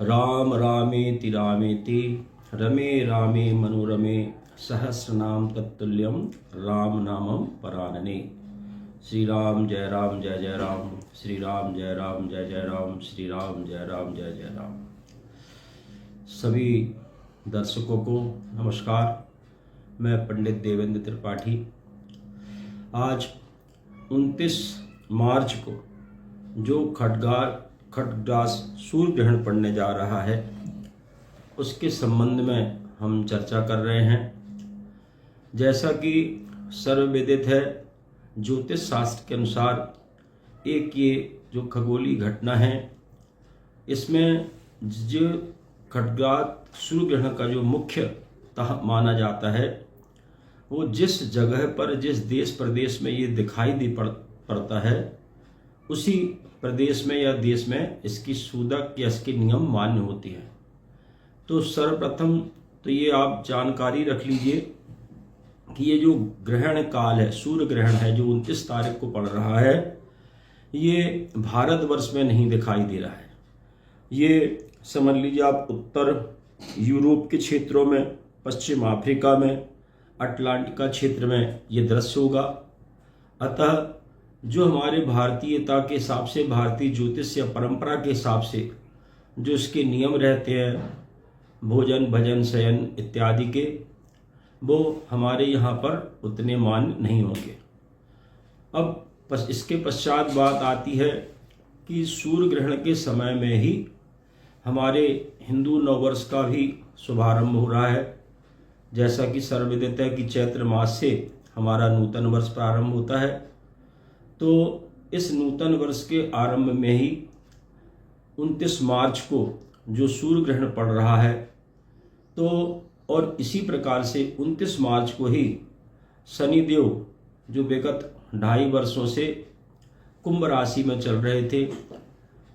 राम रामेति रामेति रमे रामे मनोरमे सहस्रनाम तत्तुल्यम राम नामम परानने। श्री राम जय राम जय जय राम, श्री राम जय राम जय जय राम, श्री राम जय राम जय जय राम। सभी दर्शकों को नमस्कार। मैं पंडित देवेंद्र त्रिपाठी आज 29 मार्च को जो खड्गास सूर्य ग्रहण पड़ने जा रहा है उसके संबंध में हम चर्चा कर रहे हैं। जैसा कि सर्वविदित है, ज्योतिष शास्त्र के अनुसार एक ये जो खगोलीय घटना है, इसमें जो खड्गात सूर्य ग्रहण का जो मुख्यतः माना जाता है वो जिस जगह पर, जिस देश प्रदेश में ये दिखाई पड़ता है उसी प्रदेश में या देश में इसकी सूदक या इसके नियम मान्य होती है। तो सर्वप्रथम तो ये आप जानकारी रख लीजिए कि ये जो ग्रहण काल है, सूर्य ग्रहण है जो 29 तारीख को पड़ रहा है, ये भारतवर्ष में नहीं दिखाई दे रहा है। ये समझ लीजिए आप उत्तर यूरोप के क्षेत्रों में, पश्चिम अफ्रीका में, अटलांटिका क्षेत्र में ये दृश्य होगा। अतः जो हमारे भारतीयता के हिसाब से, भारतीय ज्योतिष या परंपरा के हिसाब से जो इसके नियम रहते हैं, भोजन भजन शयन इत्यादि के, वो हमारे यहाँ पर उतने मान्य नहीं होंगे। अब इसके पश्चात बात आती है कि सूर्य ग्रहण के समय में ही हमारे हिंदू नववर्ष का भी शुभारंभ हो रहा है। जैसा कि सर्वविदित है कि चैत्र मास से हमारा नूतन वर्ष प्रारंभ होता है। तो इस नूतन वर्ष के आरंभ में ही 29 मार्च को जो सूर्य ग्रहण पड़ रहा है, तो और इसी प्रकार से 29 मार्च को ही शनिदेव जो विगत 2.5 वर्षों से कुंभ राशि में चल रहे थे,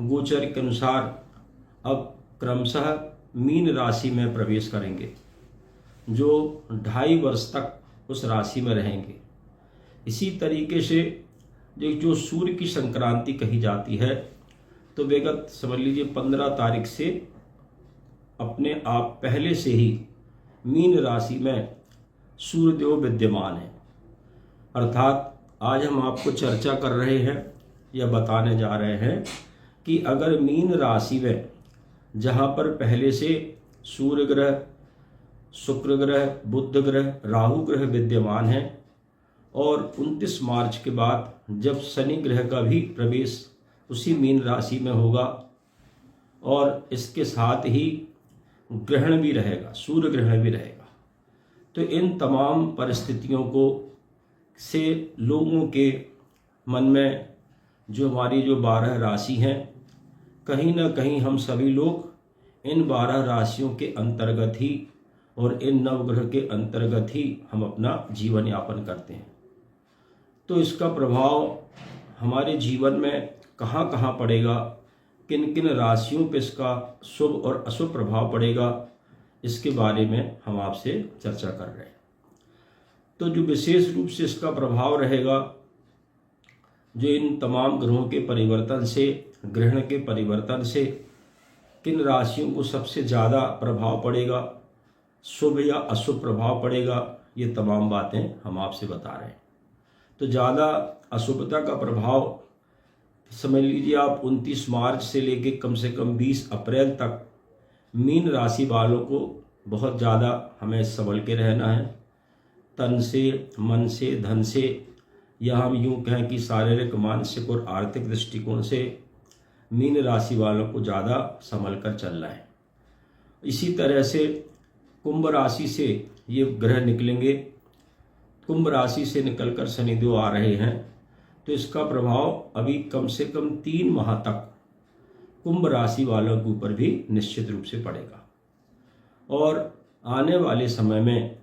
गोचर के अनुसार अब क्रमशः मीन राशि में प्रवेश करेंगे, जो 2.5 वर्ष तक उस राशि में रहेंगे। इसी तरीके से जो सूर्य की संक्रांति कही जाती है, तो विगत समझ लीजिए 15 तारीख से अपने आप पहले से ही मीन राशि में सूर्यदेव विद्यमान है। अर्थात आज हम आपको चर्चा कर रहे हैं या बताने जा रहे हैं कि अगर मीन राशि में जहाँ पर पहले से सूर्य ग्रह, शुक्र ग्रह, बुध ग्रह, राहु ग्रह विद्यमान है और 29 मार्च के बाद जब शनि ग्रह का भी प्रवेश उसी मीन राशि में होगा और इसके साथ ही ग्रहण भी रहेगा, सूर्य ग्रहण भी रहेगा, तो इन तमाम परिस्थितियों को से लोगों के मन में जो हमारी जो 12 राशि हैं, कहीं ना कहीं हम सभी लोग इन 12 राशियों के अंतर्गत ही और इन नवग्रह के अंतर्गत ही हम अपना जीवन यापन करते हैं। तो इसका प्रभाव हमारे जीवन में कहाँ कहाँ पड़ेगा, किन किन राशियों पर इसका शुभ और अशुभ प्रभाव पड़ेगा, इसके बारे में हम आपसे चर्चा कर रहे हैं। तो जो विशेष रूप से इसका प्रभाव रहेगा, जो इन तमाम ग्रहों के परिवर्तन से, ग्रहण के परिवर्तन से किन राशियों को सबसे ज़्यादा प्रभाव पड़ेगा, शुभ या अशुभ प्रभाव पड़ेगा, ये तमाम बातें हम आपसे बता रहे हैं। तो ज़्यादा अशुभता का प्रभाव समझ लीजिए आप 29 मार्च से लेकर कम से कम 20 अप्रैल तक मीन राशि वालों को बहुत ज़्यादा हमें संभल के रहना है। तन से, मन से, धन से, या हम यूँ कहें कि शारीरिक, मानसिक और आर्थिक दृष्टिकोण से मीन राशि वालों को ज़्यादा संभल कर चलना है। इसी तरह से कुंभ राशि से ये ग्रह निकलेंगे, कुंभ राशि से निकलकर शनिदेव आ रहे हैं, तो इसका प्रभाव अभी कम से कम 3 माह तक कुंभ राशि वालों के ऊपर भी निश्चित रूप से पड़ेगा। और आने वाले समय में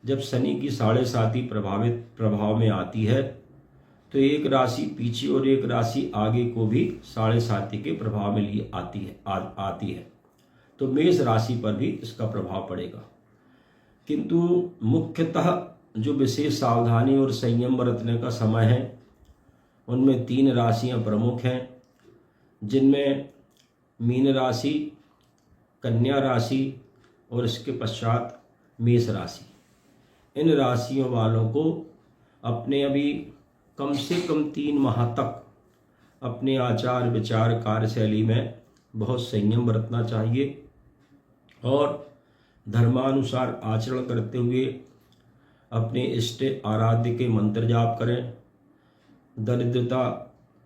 जब शनि की 7.5 प्रभाव में आती है, तो एक राशि पीछे और एक राशि आगे को भी 7.5 के प्रभाव में लिए आती है। तो मेष राशि पर भी इसका प्रभाव पड़ेगा। किंतु मुख्यतः जो विशेष सावधानी और संयम बरतने का समय है, उनमें 3 राशियां प्रमुख हैं, जिनमें मीन राशि, कन्या राशि और इसके पश्चात मेष राशि। इन राशियों वालों को अपने अभी कम से कम 3 माह तक अपने आचार विचार कार्यशैली में बहुत संयम बरतना चाहिए और धर्मानुसार आचरण करते हुए अपने इष्ट आराध्य के मंत्र जाप करें। दरिद्रता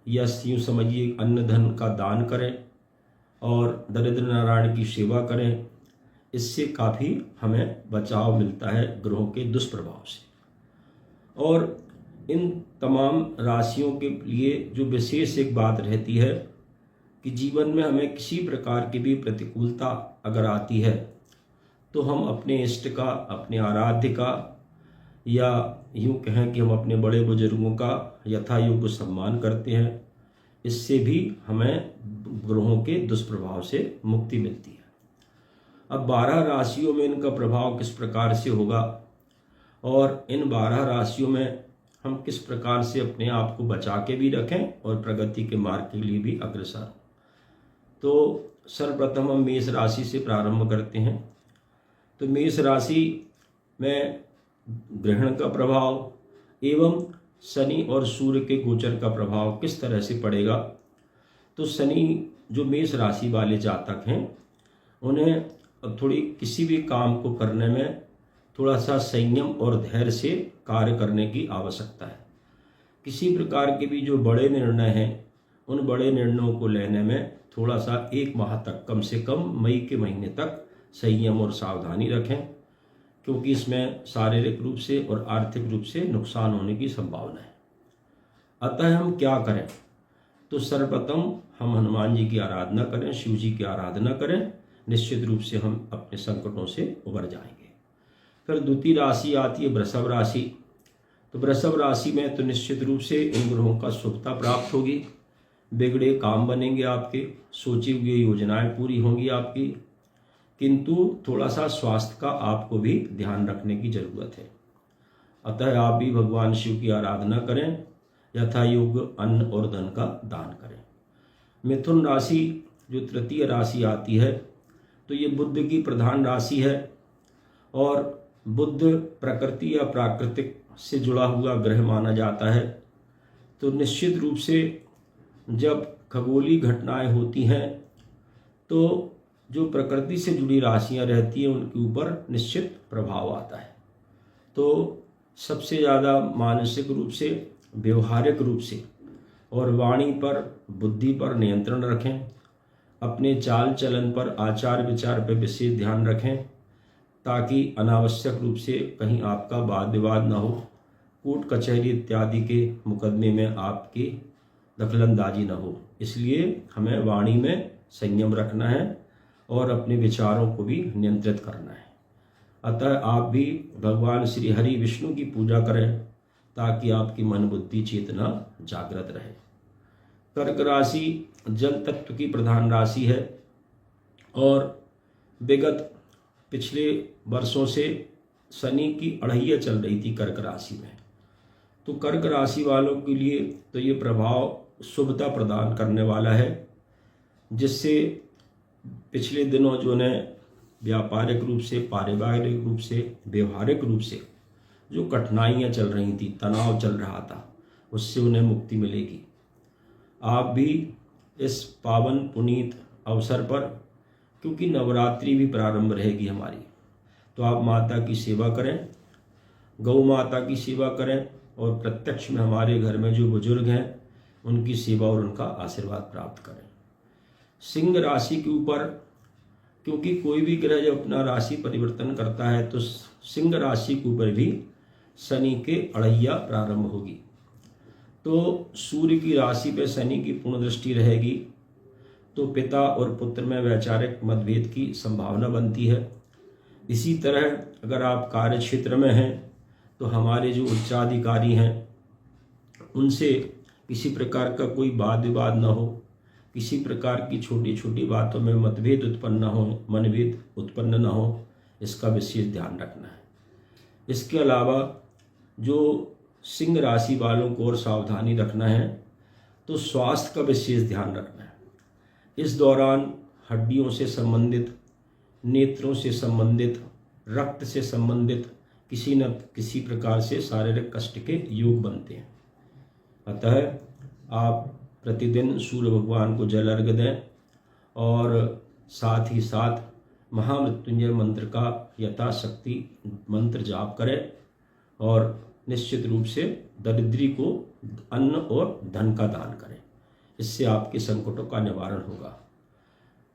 या यूँ समझिए अन्न धन का दान करें और दरिद्र नारायण की सेवा करें। इससे काफ़ी हमें बचाव मिलता है ग्रहों के दुष्प्रभाव से। और इन तमाम राशियों के लिए जो विशेष एक बात रहती है कि जीवन में हमें किसी प्रकार की भी प्रतिकूलता अगर आती है तो हम अपने इष्ट का, अपने आराध्य का या यूँ कहें कि हम अपने बड़े बुजुर्गों का यथायोग्य सम्मान करते हैं। इससे भी हमें ग्रहों के दुष्प्रभाव से मुक्ति मिलती है। अब 12 राशियों में इनका प्रभाव किस प्रकार से होगा और इन 12 राशियों में हम किस प्रकार से अपने आप को बचा के भी रखें और प्रगति के मार्ग के लिए भी अग्रसर हों। तो सर्वप्रथम हम मेष राशि से प्रारंभ करते हैं। तो मेष राशि में ग्रहण का प्रभाव एवं शनि और सूर्य के गोचर का प्रभाव किस तरह से पड़ेगा। तो शनि जो मेष राशि वाले जातक हैं उन्हें थोड़ी किसी भी काम को करने में थोड़ा सा संयम और धैर्य से कार्य करने की आवश्यकता है। किसी प्रकार के भी जो बड़े निर्णय हैं उन बड़े निर्णयों को लेने में थोड़ा सा 1 माह तक, कम से कम मई के महीने तक संयम और सावधानी रखें, क्योंकि इसमें शारीरिक रूप से और आर्थिक रूप से नुकसान होने की संभावना है। अतः हम क्या करें, तो सर्वप्रथम हम हनुमान जी की आराधना करें, शिव जी की आराधना करें। निश्चित रूप से हम अपने संकटों से उबर जाएंगे। फिर द्वितीय राशि आती है वृषभ राशि। तो वृषभ राशि में तो निश्चित रूप से इन ग्रहों का शुभता प्राप्त होगी, बिगड़े काम बनेंगे आपके, सोची हुई योजनाएं पूरी होंगी आपकी, किंतु थोड़ा सा स्वास्थ्य का आपको भी ध्यान रखने की जरूरत है। अतः आप भी भगवान शिव की आराधना करें, यथा योग्य अन्न और धन का दान करें। मिथुन राशि जो तृतीय राशि आती है तो ये बुध की प्रधान राशि है और बुध प्रकृति या प्राकृतिक से जुड़ा हुआ ग्रह माना जाता है। तो निश्चित रूप से जब खगोलीय घटनाएं होती हैं तो जो प्रकृति से जुड़ी राशियां रहती हैं उनके ऊपर निश्चित प्रभाव आता है। तो सबसे ज़्यादा मानसिक रूप से, व्यवहारिक रूप से और वाणी पर, बुद्धि पर नियंत्रण रखें। अपने चाल चलन पर, आचार विचार पर विशेष ध्यान रखें ताकि अनावश्यक रूप से कहीं आपका वाद विवाद न हो, कोर्ट कचहरी इत्यादि के मुकदमे में आपकी दखलंदाजी न हो। इसलिए हमें वाणी में संयम रखना है और अपने विचारों को भी नियंत्रित करना है। अतः आप भी भगवान श्री हरि विष्णु की पूजा करें ताकि आपकी मन बुद्धि चेतना जागृत रहे। कर्क राशि जल तत्व की प्रधान राशि है और विगत पिछले वर्षों से शनि की अढ़ैया चल रही थी कर्क राशि में। तो कर्क राशि वालों के लिए तो ये प्रभाव शुभता प्रदान करने वाला है, जिससे पिछले दिनों जो ने व्यापारिक रूप से, पारिवारिक रूप से, व्यवहारिक रूप से जो कठिनाइयाँ चल रही थी, तनाव चल रहा था, उससे उन्हें मुक्ति मिलेगी। आप भी इस पावन पुनीत अवसर पर, क्योंकि नवरात्रि भी प्रारंभ रहेगी हमारी, तो आप माता की सेवा करें, गौ माता की सेवा करें और प्रत्यक्ष में हमारे घर में जो बुजुर्ग हैं उनकी सेवा और उनका आशीर्वाद प्राप्त करें। सिंह राशि के ऊपर, क्योंकि कोई भी ग्रह जब अपना राशि परिवर्तन करता है तो सिंह राशि के ऊपर भी शनि के अढ़ैया प्रारंभ होगी। तो सूर्य की राशि पर शनि की पूर्ण दृष्टि रहेगी तो पिता और पुत्र में वैचारिक मतभेद की संभावना बनती है। इसी तरह अगर आप कार्य क्षेत्र में हैं तो हमारे जो उच्चाधिकारी हैं उनसे किसी प्रकार का कोई वाद विवाद न हो, किसी प्रकार की छोटी छोटी बातों में मतभेद उत्पन्न न हो, मनभेद उत्पन्न न हो, इसका विशेष ध्यान रखना है। इसके अलावा जो सिंह राशि वालों को और सावधानी रखना है तो स्वास्थ्य का विशेष ध्यान रखना है। इस दौरान हड्डियों से संबंधित नेत्रों से संबंधित, रक्त से संबंधित किसी न किसी प्रकार से शारीरिक कष्ट के योग बनते हैं। अतः आप प्रतिदिन सूर्य भगवान को जल अर्घ्य दें और साथ ही साथ महामृत्युंजय मंत्र का यथाशक्ति मंत्र जाप करें और निश्चित रूप से दरिद्री को अन्न और धन का दान करें। इससे आपके संकटों का निवारण होगा।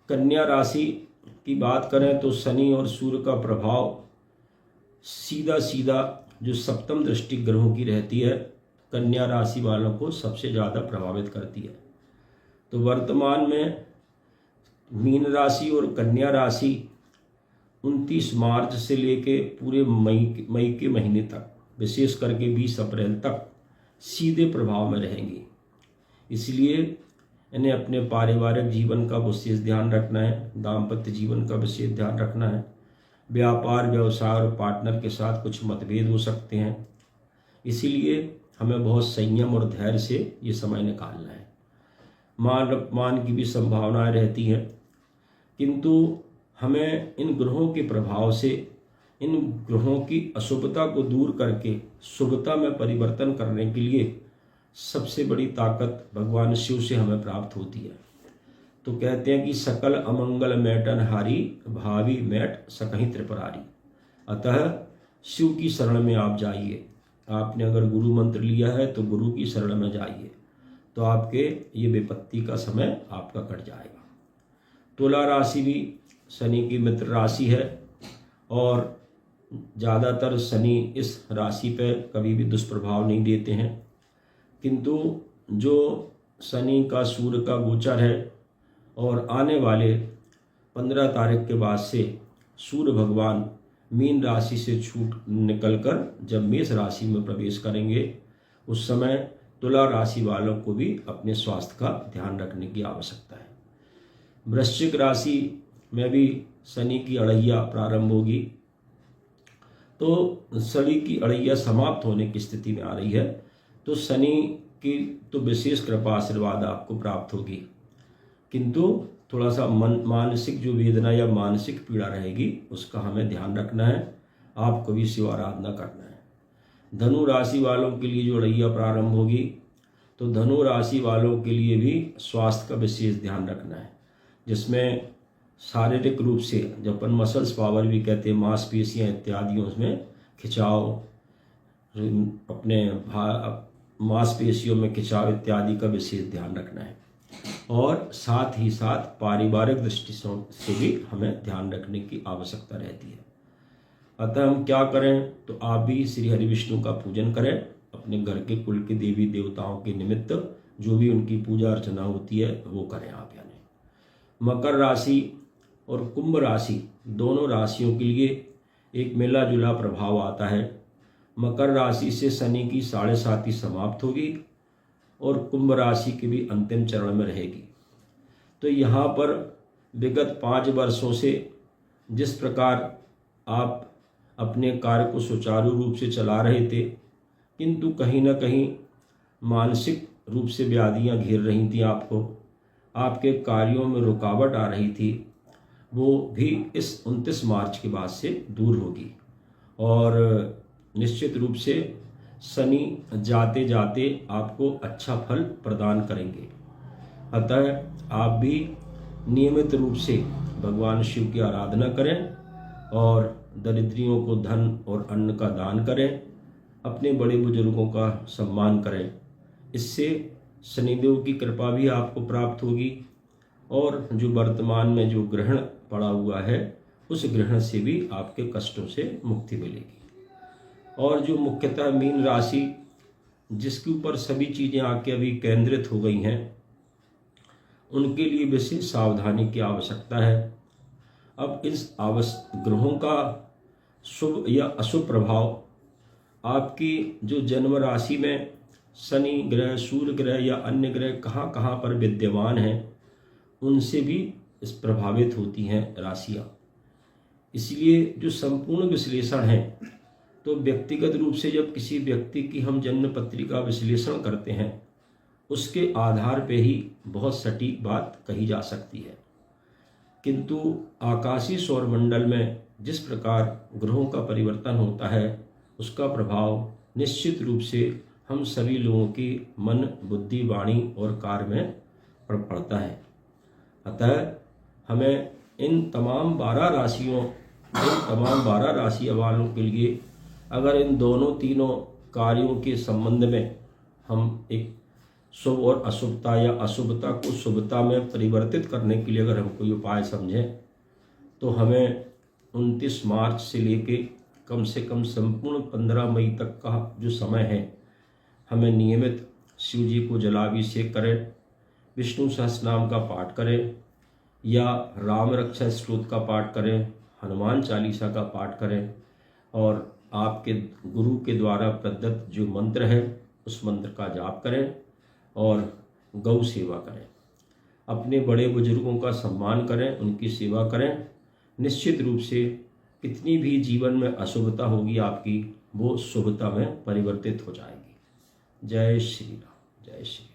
कन्या राशि की बात करें तो शनि और सूर्य का प्रभाव सीधा सीधा जो सप्तम दृष्टि ग्रहों की रहती है, कन्या राशि वालों को सबसे ज़्यादा प्रभावित करती है। तो वर्तमान में मीन राशि और कन्या राशि 29 मार्च से लेके पूरे मई के महीने तक, विशेष करके 20 अप्रैल तक सीधे प्रभाव में रहेंगी। इसलिए इन्हें अपने पारिवारिक जीवन का विशेष ध्यान रखना है, दाम्पत्य जीवन का विशेष ध्यान रखना है। व्यापार, व्यवसाय और पार्टनर के साथ कुछ मतभेद हो सकते हैं, इसीलिए हमें बहुत संयम और धैर्य से ये समय निकालना है। मान अपमान की भी संभावनाएं रहती हैं, किंतु हमें इन ग्रहों के प्रभाव से, इन ग्रहों की अशुभता को दूर करके शुभता में परिवर्तन करने के लिए सबसे बड़ी ताकत भगवान शिव से हमें प्राप्त होती है। तो कहते हैं कि सकल अमंगल मैटन हारी, भावी मैट सकहीं त्रिपुरारी। अतः शिव की शरण में आप जाइए। आपने अगर गुरु मंत्र लिया है तो गुरु की शरण में जाइए, तो आपके ये विपत्ति का समय आपका कट जाएगा। तुला राशि भी शनि की मित्र राशि है और ज़्यादातर शनि इस राशि पर कभी भी दुष्प्रभाव नहीं देते हैं, किंतु जो शनि का सूर्य का गोचर है और आने वाले 15 तारीख के बाद से सूर्य भगवान मीन राशि से छूट निकलकर जब मेष राशि में प्रवेश करेंगे, उस समय तुला राशि वालों को भी अपने स्वास्थ्य का ध्यान रखने की आवश्यकता है। वृश्चिक राशि में भी शनि की अड़ैया प्रारंभ होगी, तो शनि की अड़ैया समाप्त होने की स्थिति में आ रही है। तो शनि की तो विशेष कृपा आशीर्वाद आपको प्राप्त होगी, किंतु थोड़ा सा मानसिक जो वेदना या मानसिक पीड़ा रहेगी उसका हमें ध्यान रखना है। आपको भी शिव आराधना करना है। धनु राशि वालों के लिए जो अड़ैया प्रारंभ होगी, तो धनु राशि वालों के लिए भी स्वास्थ्य का विशेष ध्यान रखना है, जिसमें शारीरिक रूप से जो अपन मसल्स पावर भी कहते हैं, मांसपेशियाँ इत्यादियों में खिंचाव, अपने मांसपेशियों में खिंचाव इत्यादि का विशेष ध्यान रखना है। और साथ ही साथ पारिवारिक दृष्टिकोण से भी हमें ध्यान रखने की आवश्यकता रहती है। अतः हम क्या करें, तो आप भी श्री हरि विष्णु का पूजन करें। अपने घर के कुल के देवी देवताओं के निमित्त जो भी उनकी पूजा अर्चना होती है वो करें आप। यानी मकर राशि और कुंभ राशि दोनों राशियों के लिए एक मिला जुला प्रभाव आता है। मकर राशि से शनि की 7.5 समाप्त होगी और कुंभ राशि की भी अंतिम चरण में रहेगी। तो यहाँ पर विगत 5 वर्षों से जिस प्रकार आप अपने कार्य को सुचारू रूप से चला रहे थे, किंतु कहीं ना कहीं मानसिक रूप से व्याधियाँ घेर रही थी आपको, आपके कार्यों में रुकावट आ रही थी, वो भी इस 29 मार्च के बाद से दूर होगी। और निश्चित रूप से शनि जाते जाते आपको अच्छा फल प्रदान करेंगे। अतः आप भी नियमित रूप से भगवान शिव की आराधना करें और दरिद्रियों को धन और अन्न का दान करें, अपने बड़े बुजुर्गों का सम्मान करें। इससे शनिदेव की कृपा भी आपको प्राप्त होगी और जो वर्तमान में जो ग्रहण पड़ा हुआ है उस ग्रहण से भी आपके कष्टों से मुक्ति मिलेगी। और जो मुख्यतः मीन राशि जिसके ऊपर सभी चीज़ें आके अभी केंद्रित हो गई हैं, उनके लिए विशेष सावधानी की आवश्यकता है। अब इस ग्रहों का शुभ या अशुभ प्रभाव आपकी जो जन्म राशि में शनि ग्रह, सूर्य ग्रह या अन्य ग्रह कहाँ कहाँ पर विद्यमान हैं, उनसे भी इस प्रभावित होती हैं राशियाँ। इसलिए जो संपूर्ण विश्लेषण है, तो व्यक्तिगत रूप से जब किसी व्यक्ति की हम जन्म पत्रिका विश्लेषण करते हैं, उसके आधार पे ही बहुत सटीक बात कही जा सकती है। किंतु आकाशीय सौरमंडल में जिस प्रकार ग्रहों का परिवर्तन होता है उसका प्रभाव निश्चित रूप से हम सभी लोगों की मन, बुद्धि, वाणी और कार्य में पड़ता है। अतः हमें इन तमाम 12 राशि वालों के लिए अगर इन दोनों तीनों कार्यों के संबंध में हम एक शुभ और अशुभता या अशुभता को शुभता में परिवर्तित करने के लिए अगर हम कोई उपाय समझें तो हमें 29 मार्च से लेके कम से कम संपूर्ण 15 मई तक का जो समय है हमें नियमित शिव जी को जलाभिषेक करें, विष्णु सहस्रनाम का पाठ करें या राम रक्षा स्तोत्र का पाठ करें, हनुमान चालीसा का पाठ करें और आपके गुरु के द्वारा प्रदत्त जो मंत्र है उस मंत्र का जाप करें और गौ सेवा करें। अपने बड़े बुजुर्गों का सम्मान करें, उनकी सेवा करें। निश्चित रूप से कितनी भी जीवन में अशुभता होगी आपकी वो शुभता में परिवर्तित हो जाएगी। जय श्री राम, जय श्री राम।